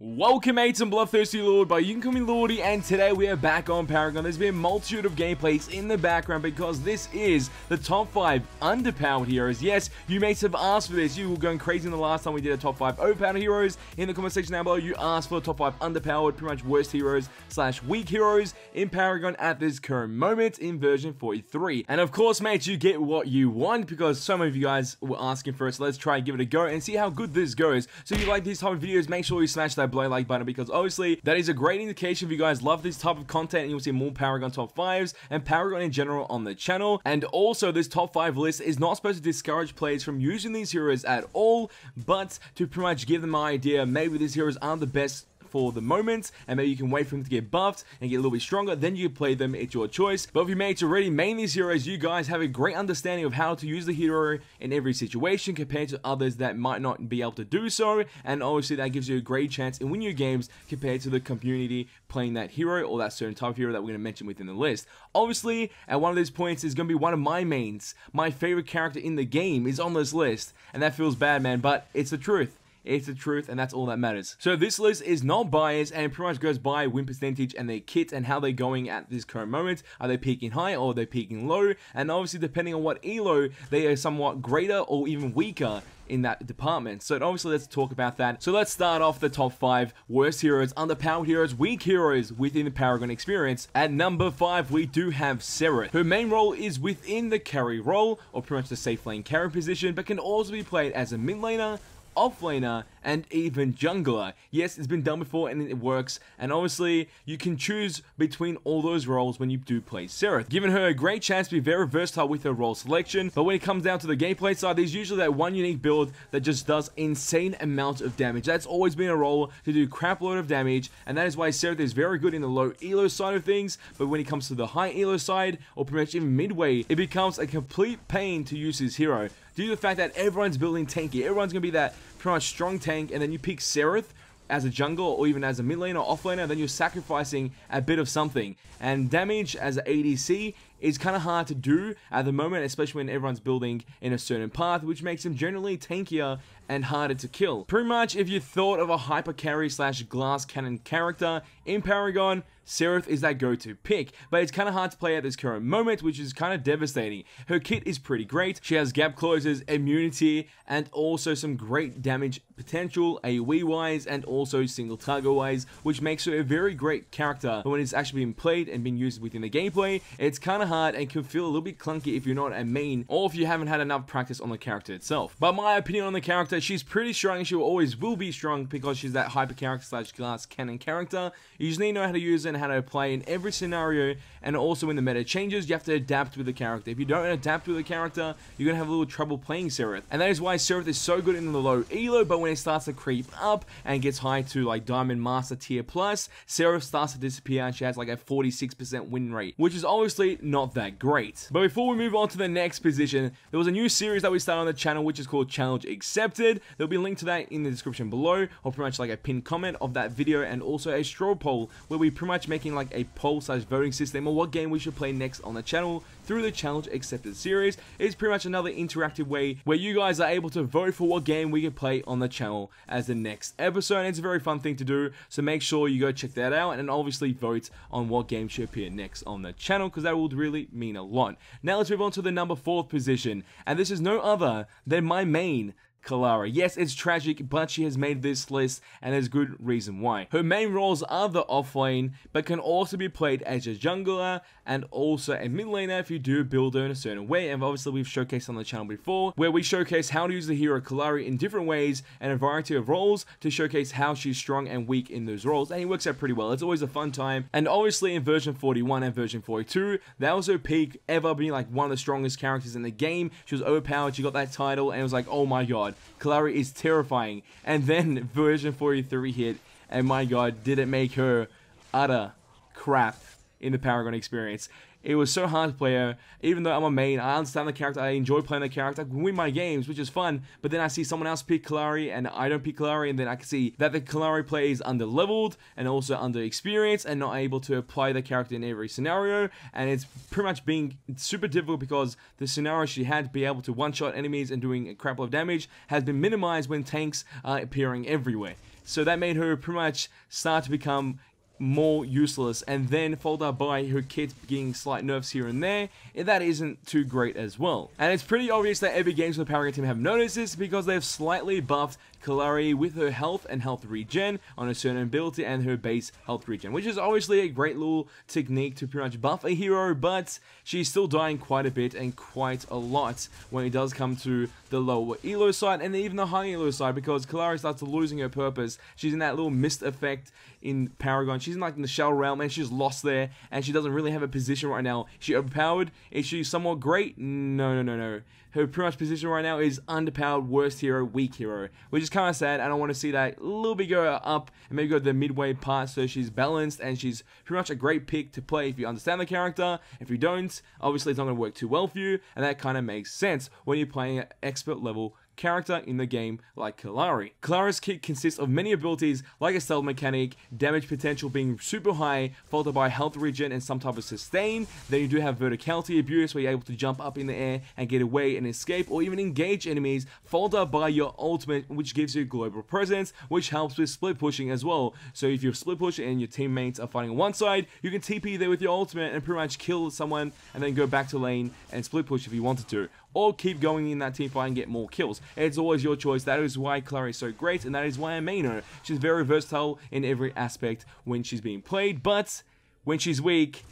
Welcome mates and bloodthirsty lord, but you can call me Lordy, and today we are back on Paragon. There's been a multitude of gameplays in the background because this is the top 5 underpowered heroes. Yes, you mates have asked for this. You were going crazy in the last time we did a top 5 overpowered heroes. In the comment section down below, you asked for the top 5 underpowered, pretty much worst heroes / weak heroes in Paragon at this current moment in version 43. And of course, mates, you get what you want because so many of you guys were asking for it. So let's try and give it a go and see how good this goes. So if you like these type of videos, make sure you smash that below like button because obviously that is a great indication if you guys love this type of content and you'll see more Paragon top 5s and Paragon in general on the channel. And also this top 5 list is not supposed to discourage players from using these heroes at all, but to pretty much give them an idea maybe these heroes aren't the best for the moment, and maybe you can wait for them to get buffed and get a little bit stronger, then you play them. It's your choice. But if you mates already main these heroes, you guys have a great understanding of how to use the hero in every situation compared to others that might not be able to do so, and obviously that gives you a great chance in winning your games compared to the community playing that hero or that certain type of hero that we're going to mention within the list. Obviously, at one of these points is going to be one of my mains. My favorite character in the game is on this list, and that feels bad, man, but it's the truth. It's the truth, and that's all that matters. So this list is not biased and pretty much goes by win percentage and their kit and how they're going at this current moment. Are they peaking high or are they peaking low? And obviously depending on what elo, they are somewhat greater or even weaker in that department. So obviously let's talk about that. So let's start off the top 5 worst heroes, underpowered heroes, weak heroes within the Paragon experience. At number 5 we do have Sereth. Her main role is within the carry role or pretty much the safe lane carry position, but can also be played as a mid laner, offlaner, and even jungler. Yes, it's been done before and it works, and obviously you can choose between all those roles when you do play Sereth, giving her a great chance to be very versatile with her role selection. But when it comes down to the gameplay side, there's usually that one unique build that just does insane amount of damage. That's always been a role to do crap load of damage, and that is why Sereth is very good in the low elo side of things, but when it comes to the high elo side, or pretty much even midway, it becomes a complete pain to use his hero due to the fact that everyone's building tanky. Everyone's going to be that pretty much strong tank, and then you pick Sereth as a jungle or even as a mid laner or off laner, then you're sacrificing a bit of something. And damage as an ADC is kind of hard to do at the moment, especially when everyone's building in a certain path, which makes him generally tankier and harder to kill. Pretty much if you thought of a hyper carry / glass cannon character in Paragon, Sereth is that go-to pick, but it's kind of hard to play at this current moment, which is kind of devastating. Her kit is pretty great. She has gap closers, immunity, and also some great damage potential AoE wise and also single target wise, which makes her a very great character. But when it's actually being played and being used within the gameplay, it's kind of hard and can feel a little bit clunky if you're not a main or if you haven't had enough practice on the character itself. But my opinion on the character, she's pretty strong and she always will be strong because she's that hyper character / glass cannon character. You just need to know how to use it and how to play in every scenario, and also when the meta changes, you have to adapt with the character. If you don't adapt with the character, you're going to have a little trouble playing Sereth. And that is why Sereth is so good in the low elo, but when it starts to creep up and gets high to like Diamond Master tier plus, Sereth starts to disappear and she has like a 46% win rate, which is obviously not that great. But before we move on to the next position, there was a new series that we started on the channel which is called Challenge Accepted. There'll be a link to that in the description below, or pretty much like a pinned comment of that video, and also a straw poll where we pretty much making like a poll / voting system on what game we should play next on the channel through the Challenge Accepted series. It's pretty much another interactive way where you guys are able to vote for what game we can play on the channel as the next episode, and it's a very fun thing to do, so make sure you go check that out and obviously vote on what game should appear next on the channel because that would really mean a lot. Now let's move on to the number 4th position, and this is no other than my main, Kalara. Yes, it's tragic, but she has made this list, and there's good reason why. Her main roles are the offlane, but can also be played as a jungler and also a mid laner if you do build her in a certain way. And obviously we've showcased on the channel before, where we showcase how to use the hero Kalara in different ways and a variety of roles to showcase how she's strong and weak in those roles, and it works out pretty well. It's always a fun time. And obviously in version 41 and version 42, that was her peak ever, being like one of the strongest characters in the game. She was overpowered, she got that title, and it was like, oh my god, Kalara is terrifying. And then version 43 hit, and my god, did it make her utter crap in the Paragon experience. It was so hard to play her. Even though I'm a main, I understand the character, I enjoy playing the character, I can win my games, which is fun, but then I see someone else pick Kalari and I don't pick Kalari, and then I can see that the Kalari player is under-leveled and also under-experienced and not able to apply the character in every scenario, and it's pretty much being super difficult because the scenario she had to be able to one-shot enemies and doing a crap load of damage has been minimized when tanks are appearing everywhere. so that made her pretty much start to become more useless, and then followed up by her kit getting slight nerfs here and there, and that isn't too great as well. And it's pretty obvious that every games for the Paragon team have noticed this, because they've slightly buffed Kalari with her health and health regen on a certain ability and her base health regen, which is obviously a great little technique to pretty much buff a hero, but she's still dying quite a bit and quite a lot when it does come to the lower elo side and even the high elo side, because Kalari starts losing her purpose. She's in that little mist effect in Paragon. She's in like in the shell realm and she's lost there, and she doesn't really have a position right now. Is she overpowered? Is she somewhat great? No. Her pretty much position right now is underpowered, worst hero, weak hero, which is kind of sad. I don't want to see that a little bit go up and maybe go to the midway part, so she's balanced and she's pretty much a great pick to play if you understand the character. If you don't, obviously it's not going to work too well for you, and that kind of makes sense when you're playing an expert level character in the game like Kalari. Kalari's kit consists of many abilities like a stealth mechanic, damage potential being super high, followed by health regen and some type of sustain. Then you do have verticality abuse, where you're able to jump up in the air and get away and escape, or even engage enemies, followed up by your ultimate, which gives you global presence, which helps with split pushing as well. So if you're split pushing and your teammates are fighting on one side, you can TP there with your ultimate and pretty much kill someone and then go back to lane and split push if you wanted to, or keep going in that team fight and get more kills. It's always your choice. That is why Kalari is so great, and that is why I main her. She's very versatile in every aspect when she's being played, but when she's weak,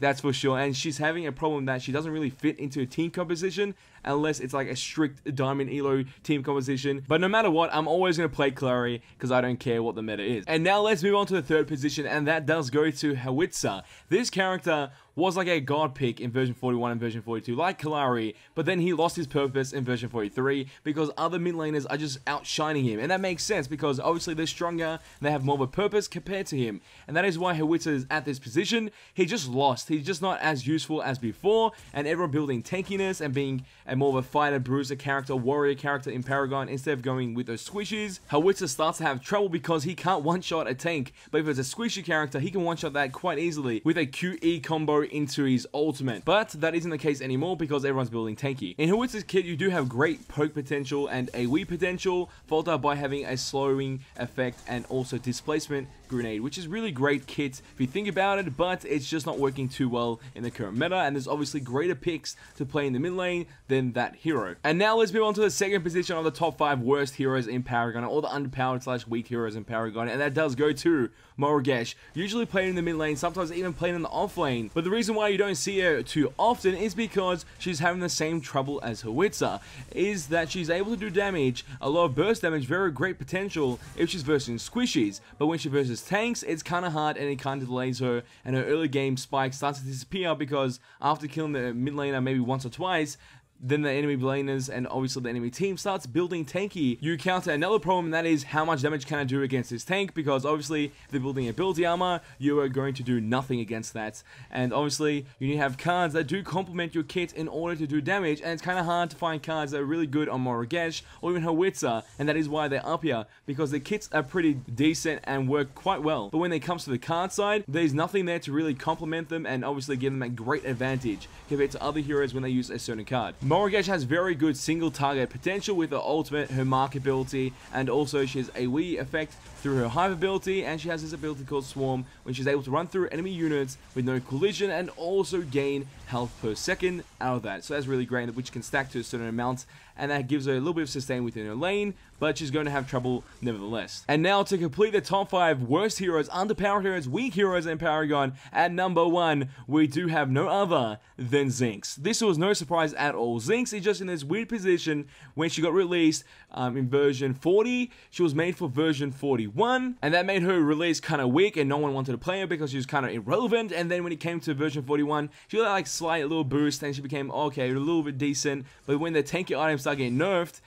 that's for sure. And she's having a problem that she doesn't really fit into a team composition unless it's like a strict diamond elo team composition. But no matter what, I'm always going to play Kalari because I don't care what the meta is. And now let's move on to the third position, and that does go to Howitzer. This character was like a god pick in version 41 and version 42 like Kalari, but then he lost his purpose in version 43 because other mid laners are just outshining him. And that makes sense because obviously they're stronger, they have more of a purpose compared to him. And that is why Howitzer is at this position. He just lost. He's just not as useful as before, and everyone building tankiness and being a more of a fighter, bruiser character, warrior character in Paragon instead of going with those squishies. Howitzer starts to have trouble because he can't one-shot a tank, but if it's a squishy character, he can one-shot that quite easily with a QE combo into his ultimate. But that isn't the case anymore because everyone's building tanky. In Howitzer's kit, you do have great poke potential and AoE potential, followed up by having a slowing effect and also displacement grenade, which is really great kit if you think about it, but it's just not working too well in the current meta, and there's obviously greater picks to play in the mid lane than that hero. And now let's move on to the second position of the top 5 worst heroes in Paragon, or the underpowered / weak heroes in Paragon, and that does go to Morogesh, usually played in the mid lane, sometimes even played in the off lane. But the reason why you don't see her too often is because she's having the same trouble as Howitzer, is that she's able to do damage, a lot of burst damage, very great potential if she's versing squishies, but when she versus tanks, it's kind of hard and it kind of delays her, and her early game spike starts to disappear because after killing the mid laner maybe once or twice, then the enemy laners and obviously the enemy team starts building tanky. You counter another problem, and that is how much damage can I do against this tank, because obviously if they're building ability armor, you are going to do nothing against that. And obviously you need to have cards that do complement your kit in order to do damage, and it's kind of hard to find cards that are really good on Morogesh or even Howitzer, and that is why they're up here, because the kits are pretty decent and work quite well. But when it comes to the card side, there's nothing there to really complement them and obviously give them a great advantage compared to other heroes when they use a certain card. Morogesh has very good single target potential with her ultimate, her mark ability, and also she has a AoE effect through her hive ability, and she has this ability called Swarm, when she's able to run through enemy units with no collision and also gain health per second out of that. So that's really great, which can stack to a certain amount, and that gives her a little bit of sustain within her lane, but she's going to have trouble nevertheless. And now to complete the top 5 worst heroes, underpowered heroes, weak heroes in Paragon, at number 1, we do have no other than Zinx. This was no surprise at all. Zinx is just in this weird position. When she got released in version 40, she was made for version 41, and that made her release kind of weak and no one wanted to play her because she was kind of irrelevant. And then when it came to version 41, she got like slight little boost and she became okay, a little bit decent, but when the tanky items started getting nerfed,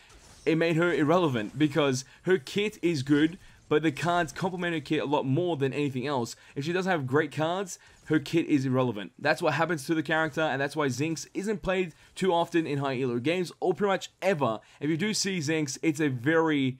it made her irrelevant because her kit is good, but the cards complement her kit a lot more than anything else. If she doesn't have great cards, her kit is irrelevant. That's what happens to the character, and that's why Zinx isn't played too often in high elo games, or pretty much ever. If you do see Zinx, it's a very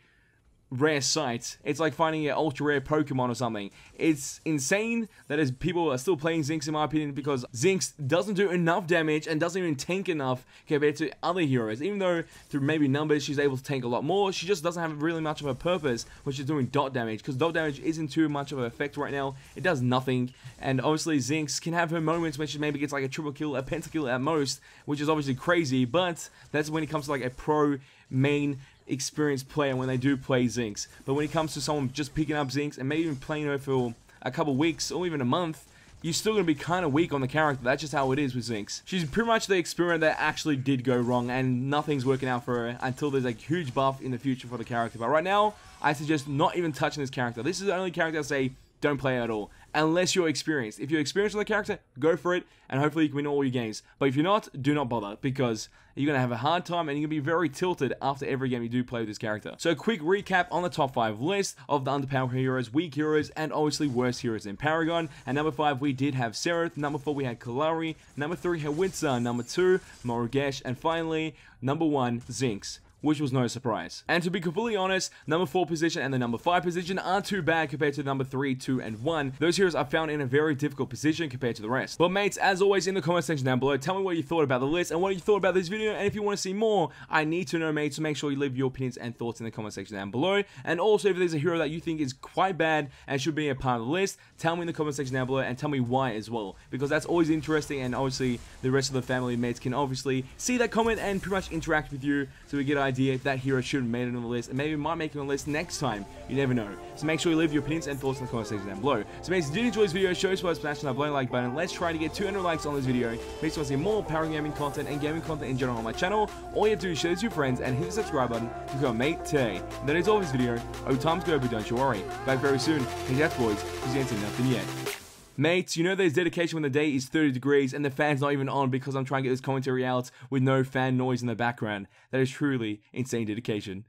rare sight. It's like finding an ultra rare Pokemon or something. It's insane that as people are still playing Zinx in my opinion, because Zinx doesn't do enough damage and doesn't even tank enough compared to other heroes. Even though through maybe numbers she's able to tank a lot more, she just doesn't have really much of a purpose when she's doing dot damage, because dot damage isn't too much of an effect right now. It does nothing, and obviously Zinx can have her moments when she maybe gets like a triple kill, a pentakill at most, which is obviously crazy, but that's when it comes to like a pro main experienced player when they do play Zinx. But when it comes to someone just picking up Zinx and maybe even playing her for a couple weeks or even a month, you're still going to be kind of weak on the character. That's just how it is with Zinx. She's pretty much the experiment that actually did go wrong, and nothing's working out for her until there's a huge buff in the future for the character. But right now, I suggest not even touching this character. This is the only character I say don't play at all, unless you're experienced. If you're experienced on the character, go for it, and hopefully you can win all your games. But if you're not, do not bother, because you're going to have a hard time, and you're going to be very tilted after every game you do play with this character. So a quick recap on the top 5 list of the underpowered heroes, weak heroes, and obviously worst heroes in Paragon. At number 5, we did have Seraph. Number 4, we had Kalari. Number 3, Hawitsa. Number 2, Morogesh. And finally, number 1, Zinx, which was no surprise. And to be completely honest, number 4 position and the number 5 position aren't too bad compared to number 3, 2, and 1. Those heroes are found in a very difficult position compared to the rest. But mates, as always, in the comment section down below, tell me what you thought about the list and what you thought about this video. And if you want to see more, I need to know, mates, so make sure you leave your opinions and thoughts in the comment section down below. And also, if there's a hero that you think is quite bad and should be a part of the list, tell me in the comment section down below and tell me why as well, because that's always interesting, and obviously the rest of the family mates can obviously see that comment and pretty much interact with you, so we get an idea if that hero should have made it on the list, and maybe might make it on the list next time. You never know. So make sure you leave your opinions and thoughts in the comment section down below. So mates, if you did enjoy this video, show us by smashing that below like button. Let's try to get 200 likes on this video. Make sure to see more Paragon gaming content and gaming content in general on my channel. All you have to do is share this with your friends and hit the subscribe button to become a mate today. And that is all this video. Oh, time's go, but don't you worry. Back very soon. Congrats boys, because you ain't seen nothing yet. Mates, you know there's dedication when the day is 30 degrees and the fan's not even on because I'm trying to get this commentary out with no fan noise in the background. That is truly insane dedication.